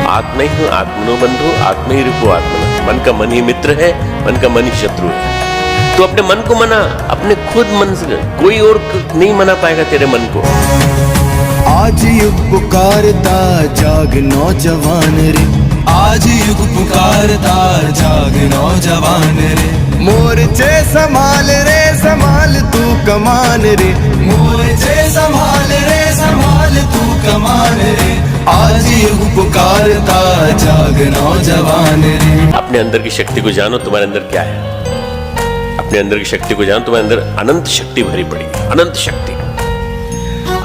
आत्मा ही हूं, आत्मनो बंधु, आत्मा ही रूपो आत्मना। मन का मन ही मित्र है, मन का मन ही शत्रु है। तो अपने मन को मना, अपने खुद मन से, कोई और नहीं मना पाएगा तेरे मन को। आज युग पुकारता जाग नौजवान रे, आज युग पुकारता जाग नौजवान रे। मोर्चे संभाल रे संभाल तू कमान रे, मोर्चे संभाल रे संभाल तू कमान रे। आज युग पुकारता जाग नौजवान रे। अपने अंदर की शक्ति को जानो, तुम्हारे अंदर क्या है। अपने अंदर की शक्ति को जानो, तुम्हारे अंदर अनंत शक्ति भरी पड़ी है, अनंत शक्ति।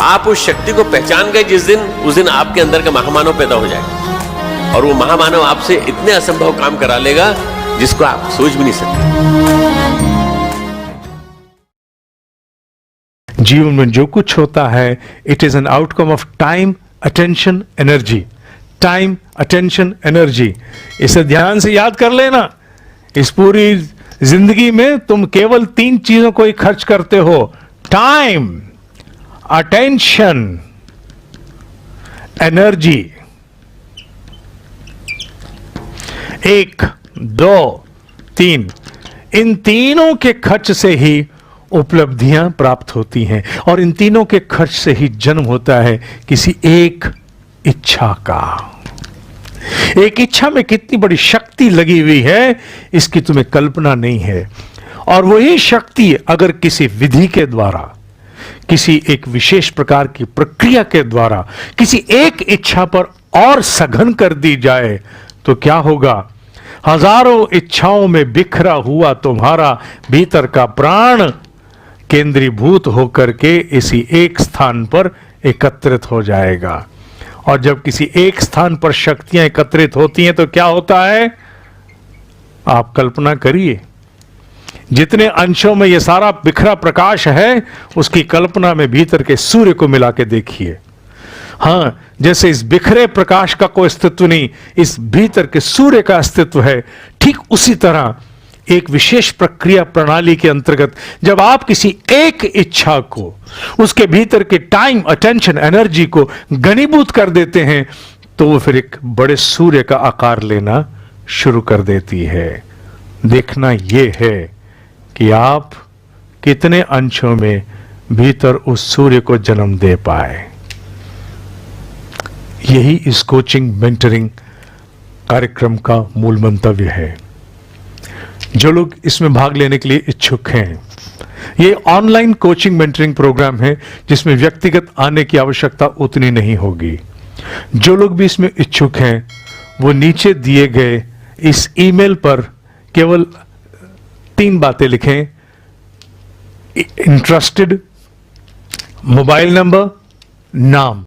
आप उस शक्ति को पहचान गए जिस दिन, उस दिन आपके अंदर का महामानव पैदा हो जाएगा, और वो महामानव आपसे इतने असंभव काम करा लेगा जिसको आप सोच भी नहीं सकते। जीवन में जो कुछ होता है, it is an outcome of time, attention, energy. Time, attention, energy, इसे ध्यान से याद कर लेना। इस पूरी जिंदगी में तुम केवल 3 चीजों को ही खर्च करते हो, टाइम, अटेंशन, एनर्जी। 1, 2, 3, इन तीनों के खर्च से ही उपलब्धियां प्राप्त होती हैं, और इन तीनों के खर्च से ही जन्म होता है किसी एक इच्छा का। एक इच्छा में कितनी बड़ी शक्ति लगी हुई है, इसकी तुम्हें कल्पना नहीं है। और वही शक्ति अगर किसी विधि के द्वारा, किसी एक विशेष प्रकार की प्रक्रिया के द्वारा किसी एक इच्छा पर और सघन कर दी जाए तो क्या होगा? हजारों इच्छाओं में बिखरा हुआ तुम्हारा भीतर का प्राण केंद्रीभूत होकर के इसी एक स्थान पर एकत्रित हो जाएगा। और जब किसी एक स्थान पर शक्तियां एकत्रित होती हैं तो क्या होता है? आप कल्पना करिए, जितने अंशों में यह सारा बिखरा प्रकाश है, उसकी कल्पना में भीतर के सूर्य को मिला के देखिए। हां, जैसे इस बिखरे प्रकाश का कोई अस्तित्व नहीं, इस भीतर के सूर्य का अस्तित्व है। ठीक उसी तरह एक विशेष प्रक्रिया प्रणाली के अंतर्गत जब आप किसी एक इच्छा को, उसके भीतर के टाइम, अटेंशन, एनर्जी को घनीभूत कर देते हैं तो वो फिर एक बड़े सूर्य का आकार लेना शुरू कर देती है। देखना यह है कि आप कितने अंशों में भीतर उस सूर्य को जन्म दे पाए। यही इस कोचिंग मेंटरिंग कार्यक्रम का मूल मंतव्य है। जो लोग इसमें भाग लेने के लिए इच्छुक हैं, ये ऑनलाइन कोचिंग मेंटरिंग प्रोग्राम है जिसमें व्यक्तिगत आने की आवश्यकता उतनी नहीं होगी। जो लोग भी इसमें इच्छुक हैं वो नीचे दिए गए इस ईमेल पर केवल 3 बातें लिखें: इंटरेस्टेड, मोबाइल नंबर, नाम।